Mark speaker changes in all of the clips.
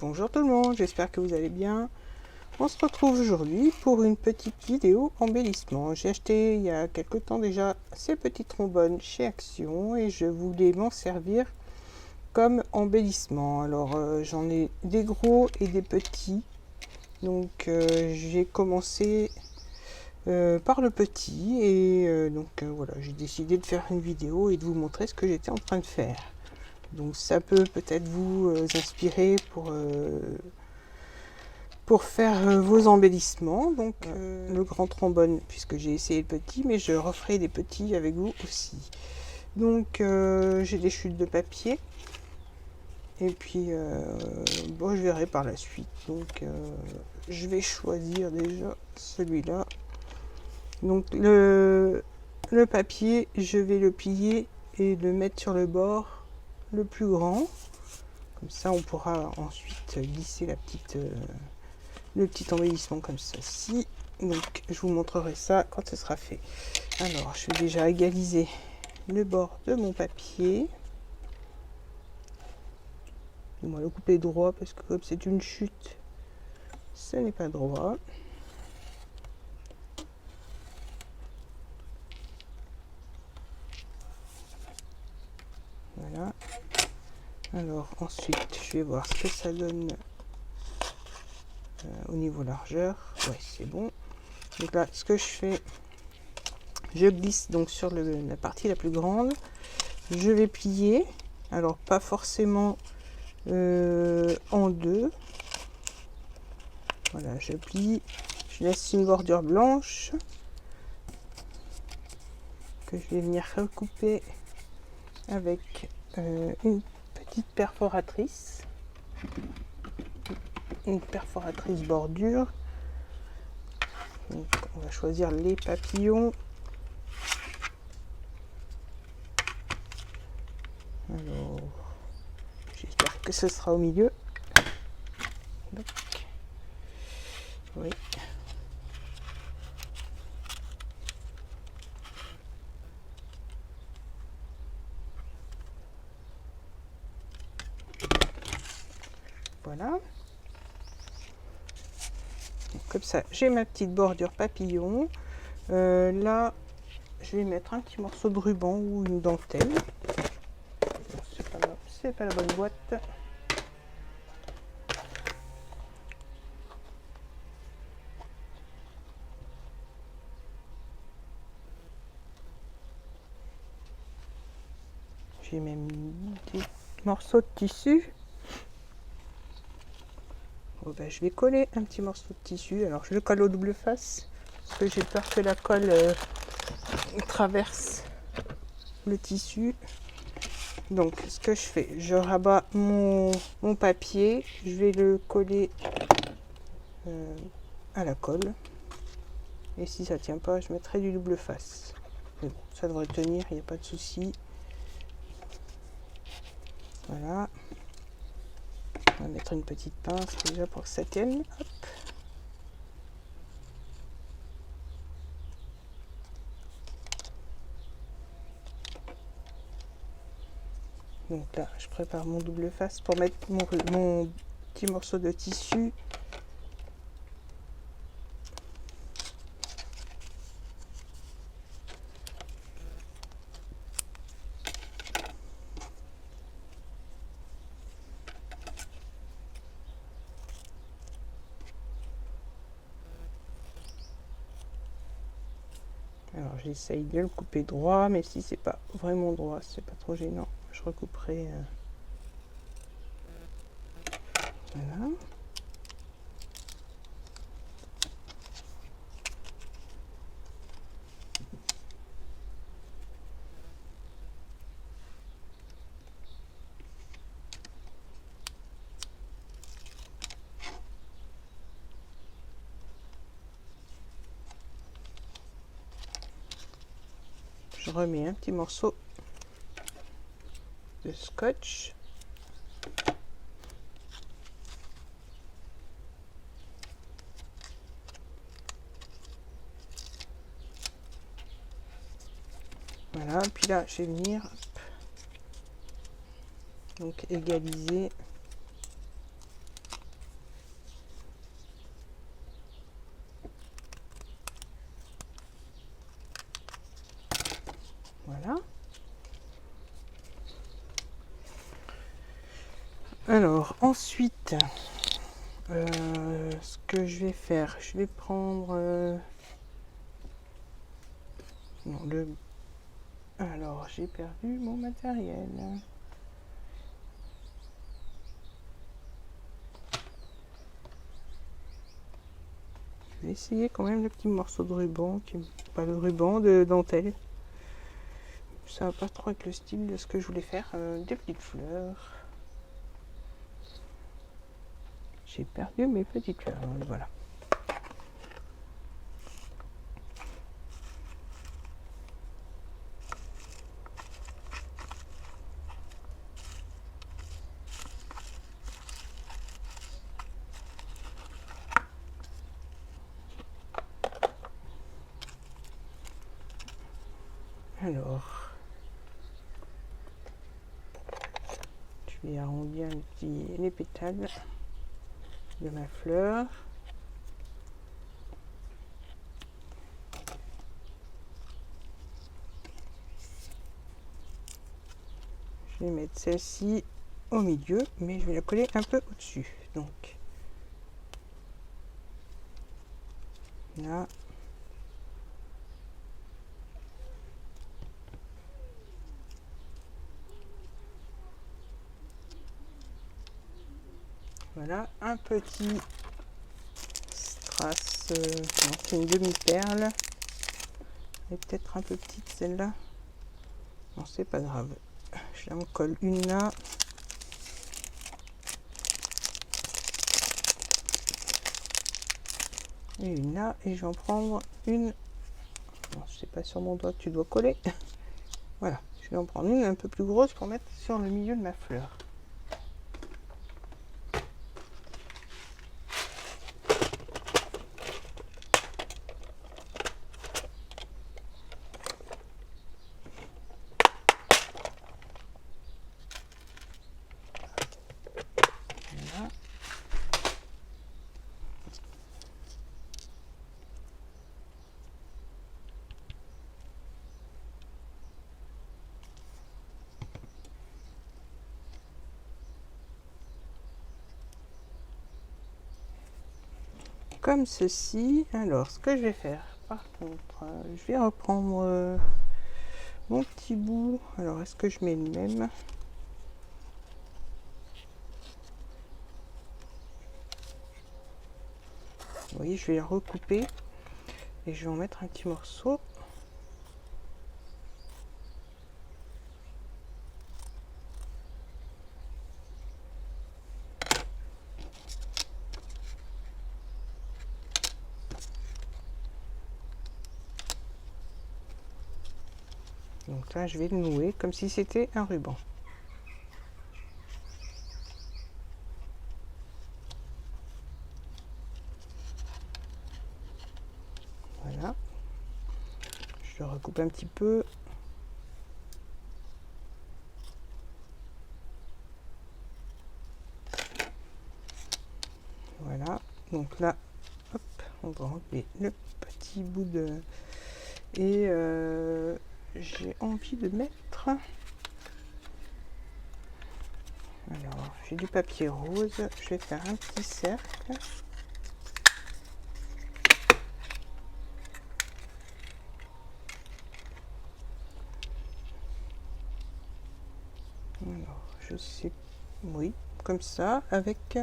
Speaker 1: Bonjour tout le monde, j'espère que vous allez bien. On se retrouve aujourd'hui pour une petite vidéo embellissement. J'ai acheté il y a quelque temps déjà ces petits trombones chez Action et je voulais m'en servir comme embellissement. Alors j'en ai des gros et des petits. Donc j'ai commencé par le petit et voilà, j'ai décidé de faire une vidéo et de vous montrer ce que j'étais en train de faire. Donc ça peut peut-être vous inspirer pour faire vos embellissements. Donc le grand trombone, puisque j'ai essayé le petit, mais je referai des petits avec vous aussi. Donc j'ai des chutes de papier. Et puis bon, je verrai par la suite. Donc je vais choisir déjà celui-là. Donc le papier, je vais le plier et le mettre sur le bord le plus grand. Comme ça, on pourra ensuite glisser le petit embellissement comme ceci. Donc, je vous montrerai ça quand ce sera fait. Alors, je vais déjà égaliser le bord de mon papier. On va le couper droit parce que comme c'est une chute, ce n'est pas droit. Voilà. Alors ensuite, je vais voir ce que ça donne au niveau largeur. Ouais, c'est bon. Donc là, ce que je fais, je glisse donc sur la partie la plus grande. Je vais plier. Alors pas forcément en deux. Voilà, je plie. Je laisse une bordure blanche que je vais venir recouper avec une petite perforatrice. Une perforatrice bordure. Donc, on va choisir les papillons. Alors, j'espère que ce sera au milieu. Donc, oui. Voilà. Donc, comme ça, j'ai ma petite bordure papillon. Là, je vais mettre un petit morceau de ruban ou une dentelle. C'est pas la bonne boîte. J'ai même des morceaux de tissu. Bon, ben, je vais coller un petit morceau de tissu. Alors je le colle au double face parce que j'ai peur que la colle traverse le tissu. Donc ce que je fais, je rabats mon papier, je vais le coller à la colle. Et si ça tient pas, je mettrai du double face. Mais bon, ça devrait tenir, il n'y a pas de souci. Voilà. On va mettre une petite pince déjà pour que ça tienne. Hop. Donc là, je prépare mon double face pour mettre mon petit morceau de tissu. Alors j'essaye de le couper droit, mais si c'est pas vraiment droit, c'est pas trop gênant, je recouperai. Voilà. Je remets un petit morceau de scotch. Voilà, puis là je vais venir donc égaliser Alors ensuite, ce que je vais faire, je vais prendre non, alors j'ai perdu mon matériel. Je vais essayer quand même le petit morceau de ruban, pas le ruban de dentelle. Ça va pas trop avec le style de ce que je voulais faire. Des petites fleurs. J'ai perdu mes petites fleurs. Voilà. Alors, je vais arrondir les pétales de ma fleur. Je vais mettre celle-ci au milieu, mais je vais la coller un peu au-dessus. Donc, là. Voilà, un petit strass, c'est une demi-perle. Elle est peut-être un peu petite celle-là. Non, c'est pas grave. Je la colle une là. Et une là. Et je vais en prendre une. Non, je sais pas sur mon doigt que tu dois coller. Voilà, je vais en prendre une un peu plus grosse pour mettre sur le milieu de ma fleur. Comme ceci. Alors, ce que je vais faire, par contre, je vais reprendre mon petit bout. Alors, est-ce que je mets le même? Vous voyez, je vais le recouper et je vais en mettre un petit morceau. Donc là, je vais le nouer comme si c'était un ruban. Voilà. Je le recoupe un petit peu. Voilà. Donc là, hop, on va enlever le petit bout de... Et j'ai envie de mettre... Alors, j'ai du papier rose. Je vais faire un petit cercle. Alors, je sais... Oui, comme ça, avec...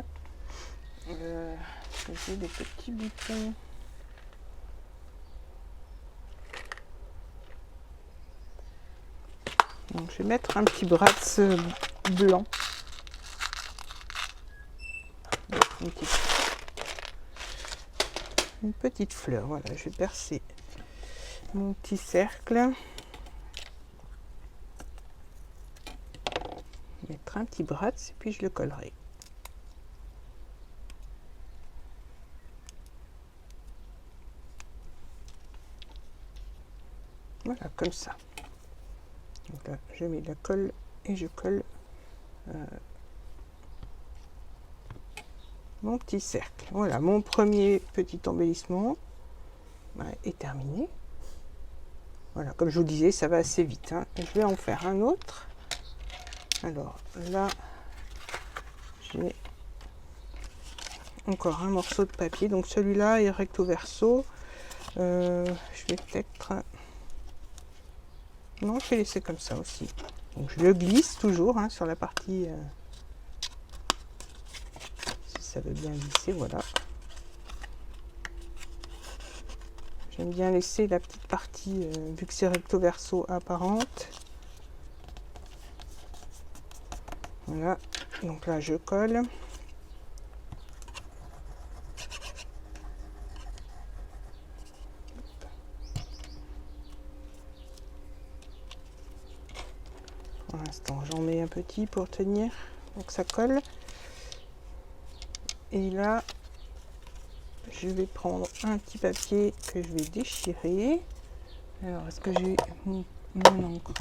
Speaker 1: j'ai des petits boutons. Donc, je vais mettre un petit brasse blanc. Une petite fleur. Voilà, je vais percer mon petit cercle. Mettre un petit brasse et puis je le collerai. Voilà, comme ça. Donc là, je mets de la colle et je colle mon petit cercle. Voilà, mon premier petit embellissement est terminé. Voilà, comme je vous disais, ça va assez vite. Je vais en faire un autre. Alors là, j'ai encore un morceau de papier. Donc celui-là est recto verso. Je vais peut-être... Non, je vais laisser comme ça aussi. Donc je le glisse toujours hein, sur la partie... si ça veut bien glisser, voilà. J'aime bien laisser la petite partie, vu que c'est recto verso, apparente. Voilà, donc là je colle. Pour l'instant j'en mets un petit pour tenir, donc ça colle. Et là je vais prendre un petit papier que je vais déchirer. Alors est-ce que j'ai mon encre?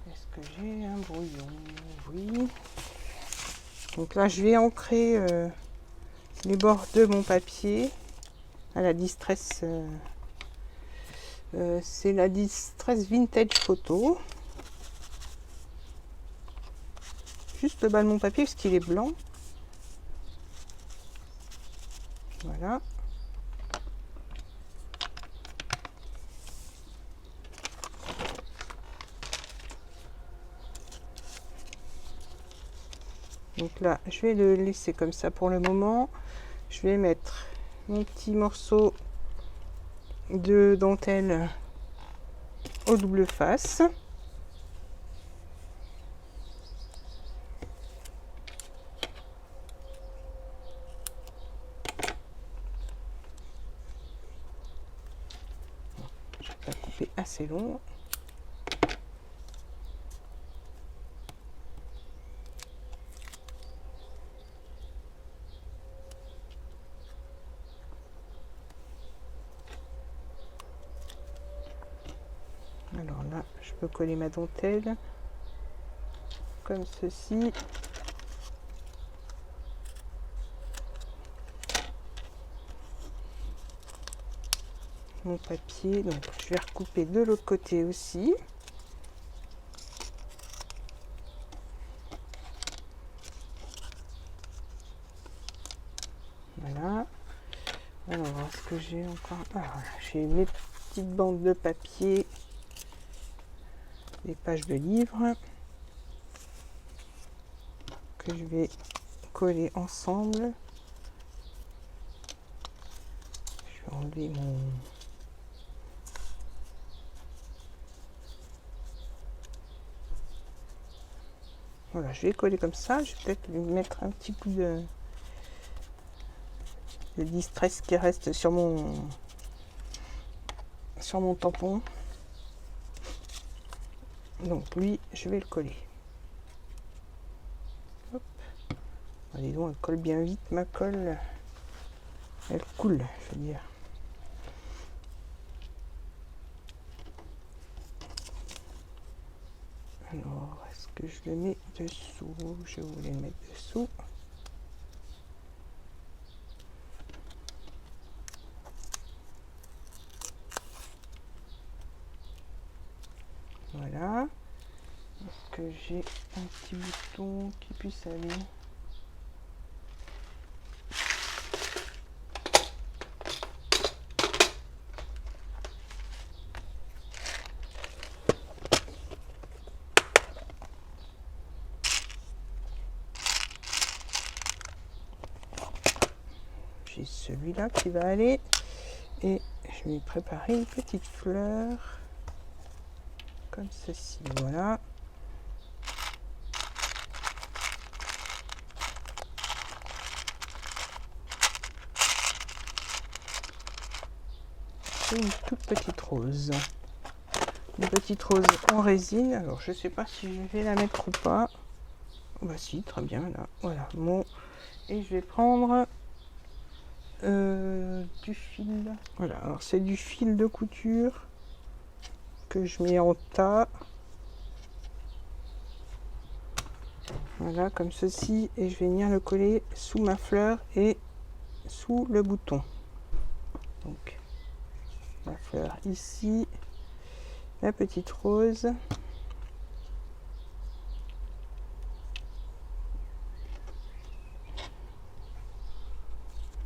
Speaker 1: Est-ce que j'ai un brouillon? Oui. Donc là je vais ancrer les bords de mon papier à la Distress. C'est la Distress Vintage Photo. Juste le bas de mon papier parce qu'il est blanc. Voilà. Donc là, je vais le laisser comme ça pour le moment. Je vais mettre mon petit morceau de dentelle au double face. Je vais pas couper assez long. Alors là, je peux coller ma dentelle comme ceci. Mon papier, donc je vais recouper de l'autre côté aussi. Voilà. Alors, est-ce que j'ai encore... Ah, voilà, j'ai mes petites bandes de papier, des pages de livres que je vais coller ensemble. Je vais enlever mon... Voilà, je vais coller comme ça. Je vais peut-être lui mettre un petit coup de distress qui reste sur mon tampon. Donc lui, je vais le coller. Hop. Allez donc, elle colle bien vite, ma colle. Elle coule, je veux dire. Alors, est-ce que je le mets dessous? Je voulais le mettre dessous. Voilà. Est-ce que j'ai un petit bouton qui puisse aller? J'ai celui-là qui va aller. Et je vais préparer une petite fleur. Comme ceci, voilà. C'est une toute petite rose. Une petite rose en résine. Alors je sais pas si je vais la mettre ou pas. Oh, bah si, très bien là. Voilà, bon. Et je vais prendre du fil. Voilà, alors c'est du fil de couture que je mets en tas. Voilà, comme ceci, et je vais venir le coller sous ma fleur et sous le bouton. Donc la fleur ici, la petite rose.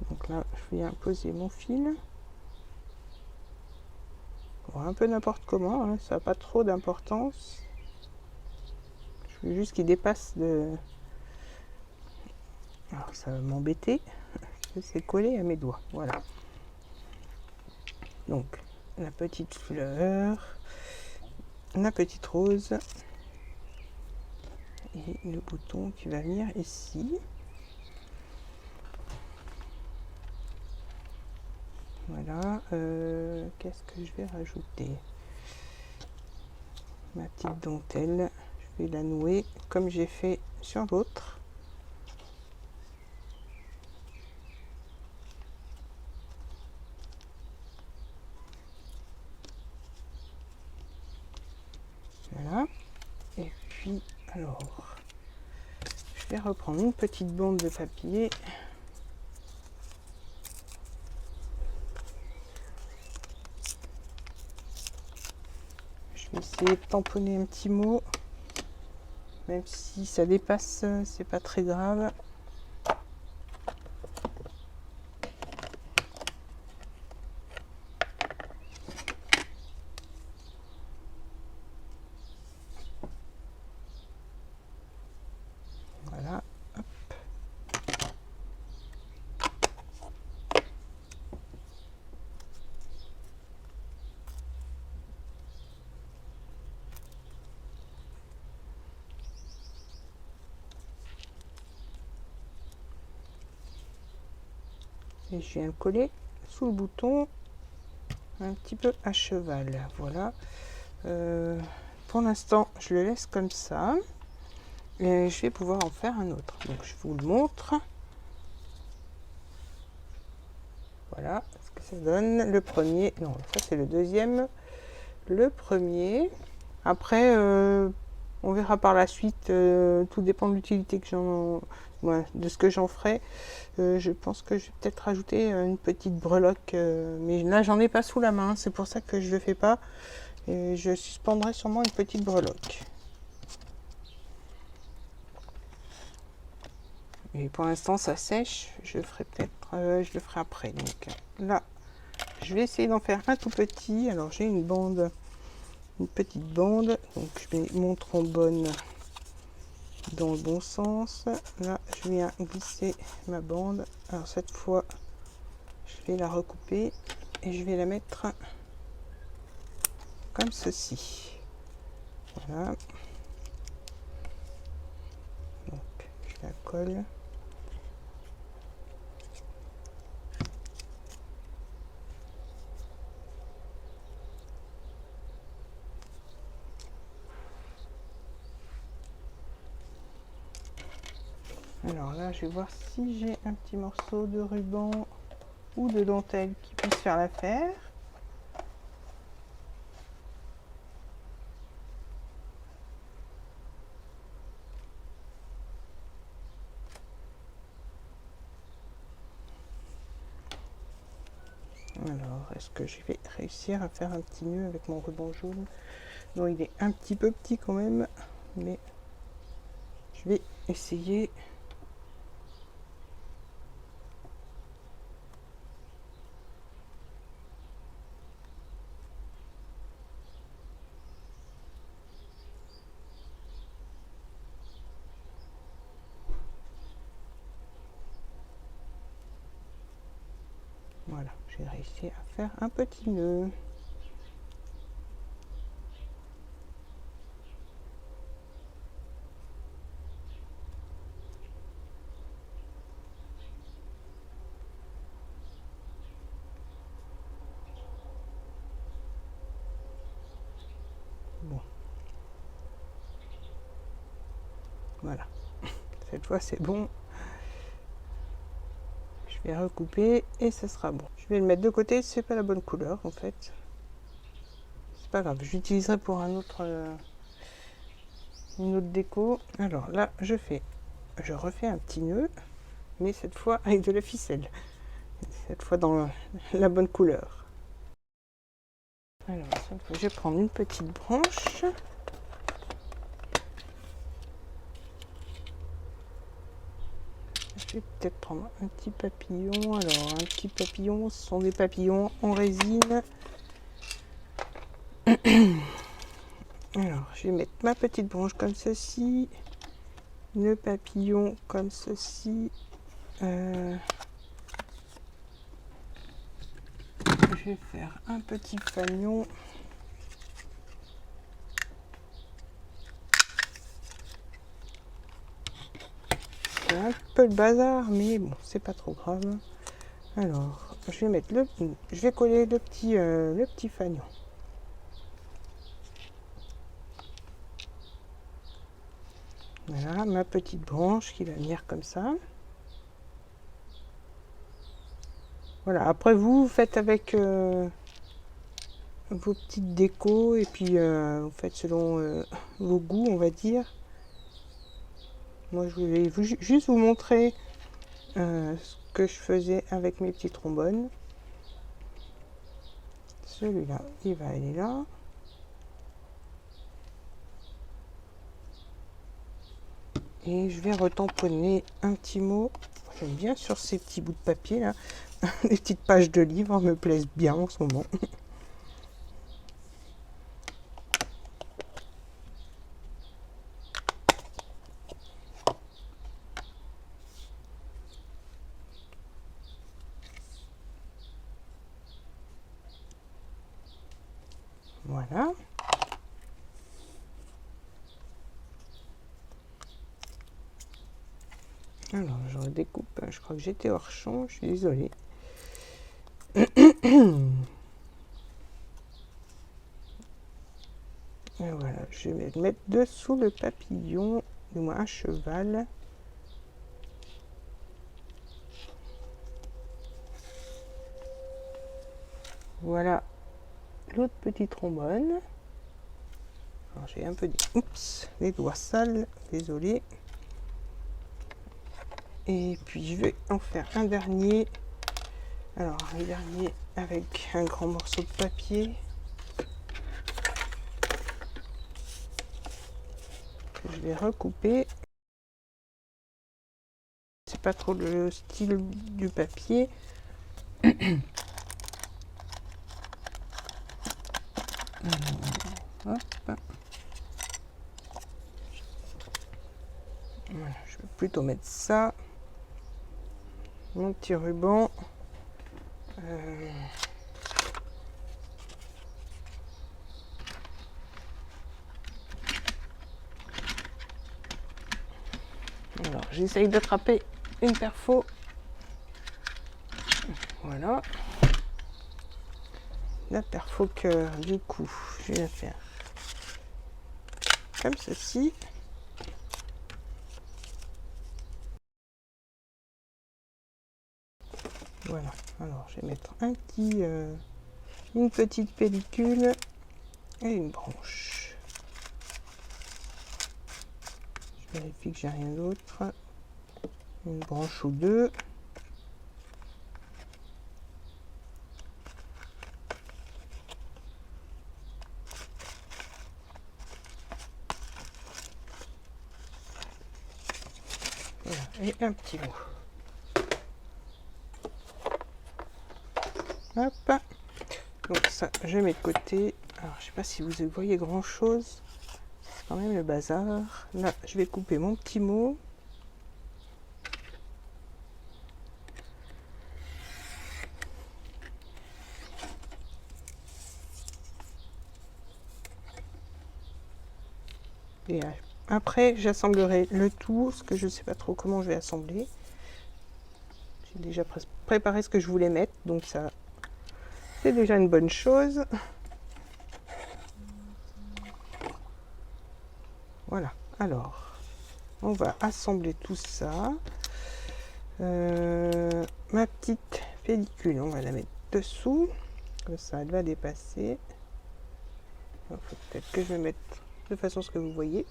Speaker 1: Donc là, je viens poser mon fil. Bon, un peu n'importe comment, hein, ça n'a pas trop d'importance. Je veux juste qu'il dépasse de... Alors ça va m'embêter. C'est collé à mes doigts. Voilà. Donc la petite fleur, la petite rose et le bouton qui va venir ici. Voilà. Qu'est-ce que je vais rajouter? Ma petite dentelle. Je vais la nouer comme j'ai fait sur l'autre. Voilà. Et puis, alors, je vais reprendre une petite bande de papier. Je vais essayer de tamponner un petit mot. Même si ça dépasse, c'est pas très grave. Voilà. Hop. Et je viens le coller sous le bouton un petit peu à cheval. Voilà. Pour l'instant, je le laisse comme ça. Et je vais pouvoir en faire un autre. Donc, je vous le montre. Voilà ce que ça donne. Le premier, non, ça c'est le deuxième. Le premier. Après, on verra par la suite. Tout dépend de l'utilité que j'en... Ouais, de ce que j'en ferai. Je pense que je vais peut-être rajouter une petite breloque. Mais là, j'en ai pas sous la main. C'est pour ça que je le fais pas. Et je suspendrai sûrement une petite breloque. Et pour l'instant, ça sèche. Je ferai peut-être... je le ferai après. Donc là, je vais essayer d'en faire un tout petit. Alors, j'ai une bande... Une petite bande. Donc, je mets mon trombone dans le bon sens. Là, je viens glisser ma bande. Alors, cette fois, je vais la recouper. Et je vais la mettre comme ceci. Voilà. Donc, je la colle. Alors là, je vais voir si j'ai un petit morceau de ruban ou de dentelle qui puisse faire l'affaire. Alors, est-ce que je vais réussir à faire un petit nœud avec mon ruban jaune? Non, il est un petit peu petit quand même, mais je vais essayer. Voilà, j'ai réussi à faire un petit nœud. Bon. Voilà. Cette fois, c'est bon. Je vais recouper et ce sera bon. Je vais le mettre de côté, c'est pas la bonne couleur en fait. C'est pas grave, je l'utiliserai pour un autre une autre déco. Alors là, je refais un petit nœud, mais cette fois avec de la ficelle. Cette fois dans la bonne couleur. Alors, je vais prendre une petite branche. Je vais peut-être prendre un petit papillon. Alors, un petit papillon, ce sont des papillons en résine. Alors, je vais mettre ma petite branche comme ceci. Le papillon comme ceci. Je vais faire un petit fanion. C'est un peu le bazar, mais bon, c'est pas trop grave. Alors, je vais coller le petit fanion. Voilà, ma petite branche qui va venir comme ça. Voilà, après vous faites avec vos petites décos et puis vous faites selon vos goûts, on va dire. Moi, je vais juste vous montrer ce que je faisais avec mes petits trombones. Celui-là, il va aller là. Et je vais retamponner un petit mot. J'aime bien sur ces petits bouts de papier là. Les petites pages de livres me plaisent bien en ce moment. Voilà. Alors, je redécoupe. Je crois que j'étais hors champ. Je suis désolée. Et voilà, je vais mettre dessous le papillon, du moins un cheval. Voilà l'autre petit trombone. J'ai un peu des doigts sales, désolé. Et puis je vais en faire un dernier. Alors un dernier avec un grand morceau de papier que je vais recouper. C'est pas trop le style du papier. Hop. Voilà, je vais plutôt mettre ça. Mon petit ruban. Alors, j'essaye d'attraper une perfo. Voilà. La perfo cœur, du coup, je vais la faire comme ceci. Voilà. Alors, je vais mettre une petite pellicule et une branche. Je vérifie que j'ai rien d'autre. Une branche ou deux. Voilà. Et un petit mot. Hop. Donc ça, je mets de côté. Alors, je sais pas si vous voyez grand chose. C'est quand même le bazar. Là, je vais couper mon petit mot. Et après, j'assemblerai le tout, parce que je ne sais pas trop comment je vais assembler. J'ai déjà préparé ce que je voulais mettre, donc ça, c'est déjà une bonne chose. Voilà, alors, on va assembler tout ça. Ma petite pellicule, on va la mettre dessous, comme ça elle va dépasser. Il faut peut-être que je me mette de façon à ce que vous voyez.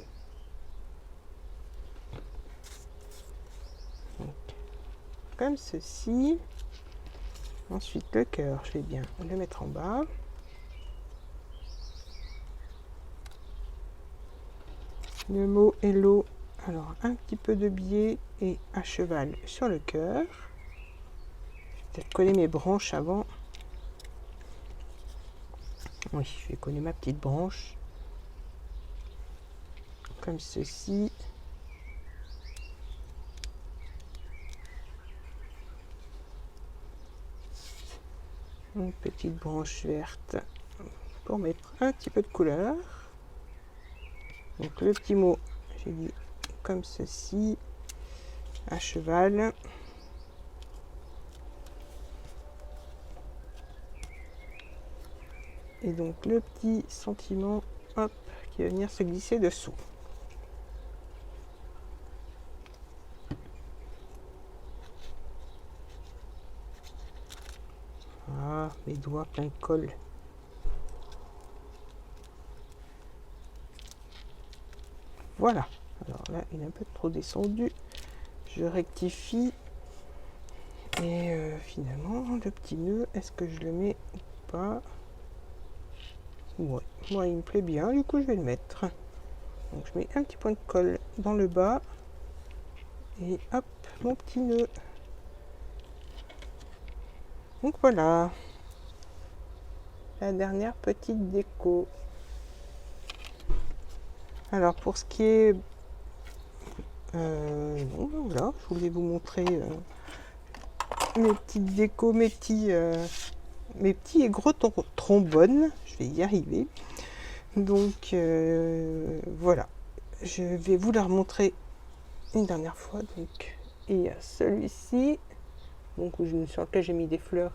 Speaker 1: comme ceci. Ensuite le cœur, je vais bien le mettre en bas. Le mot hello, alors un petit peu de biais et à cheval sur le cœur. Je vais peut-être coller mes branches avant. Oui, je vais coller ma petite branche. Comme ceci. Une petite branche verte pour mettre un petit peu de couleur. Donc le petit mot, j'ai dit comme ceci, à cheval. Et donc le petit sentiment, hop, qui va venir se glisser dessous. Ah, mes doigts plein de colle. Voilà. Alors là, il est un peu trop descendu. Je rectifie. Et finalement, le petit nœud, est-ce que je le mets ou pas? Ouais, moi il me plaît bien, du coup je vais le mettre. Donc je mets un petit point de colle dans le bas. Et hop, mon petit nœud. Donc voilà. La dernière petite déco. Alors pour ce qui est... bon, voilà, je voulais vous montrer mes petites décos, mes petits et gros trombones. Je vais y arriver. Donc voilà. Je vais vous la remontrer une dernière fois. Donc il y a celui-ci. Donc sur lequel j'ai mis des fleurs,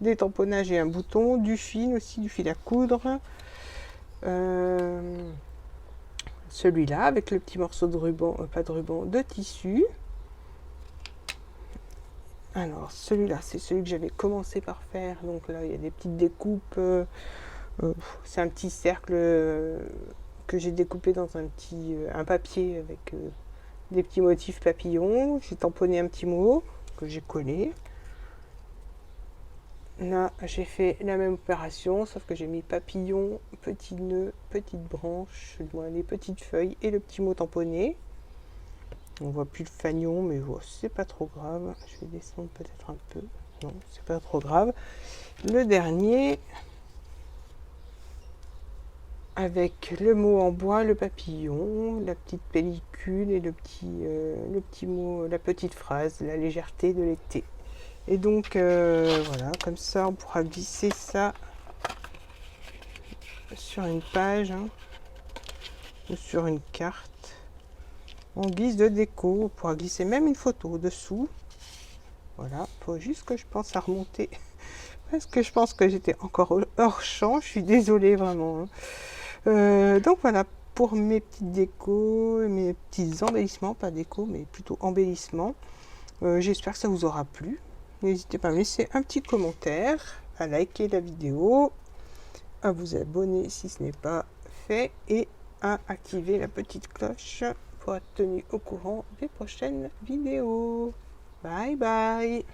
Speaker 1: des tamponnages et un bouton, du fil aussi, du fil à coudre. Celui-là avec le petit morceau de ruban, pas de ruban, de tissu. Alors celui-là, c'est celui que j'avais commencé par faire. Donc là, il y a des petites découpes. C'est un petit cercle que j'ai découpé dans un papier avec des petits motifs papillons. J'ai tamponné un petit mot que j'ai collé. Là, j'ai fait la même opération, sauf que j'ai mis papillon, petit nœud, petite branche, les petites feuilles et le petit mot tamponné. On voit plus le fanion, mais oh, c'est pas trop grave. Je vais descendre peut-être un peu. Non, c'est pas trop grave. Le dernier, avec le mot en bois, le papillon, la petite pellicule et le petit mot, la petite phrase, la légèreté de l'été. Et donc voilà, comme ça on pourra glisser ça sur une page ou sur une carte en guise de déco. On pourra glisser même une photo dessous. Voilà, faut juste que je pense à remonter parce que je pense que j'étais encore hors champ. Je suis désolée vraiment. Donc voilà pour mes petites décos, mes petits embellissements, pas déco mais plutôt embellissements. J'espère que ça vous aura plu. N'hésitez pas à me laisser un petit commentaire, à liker la vidéo, à vous abonner si ce n'est pas fait et à activer la petite cloche pour être tenu au courant des prochaines vidéos. Bye bye!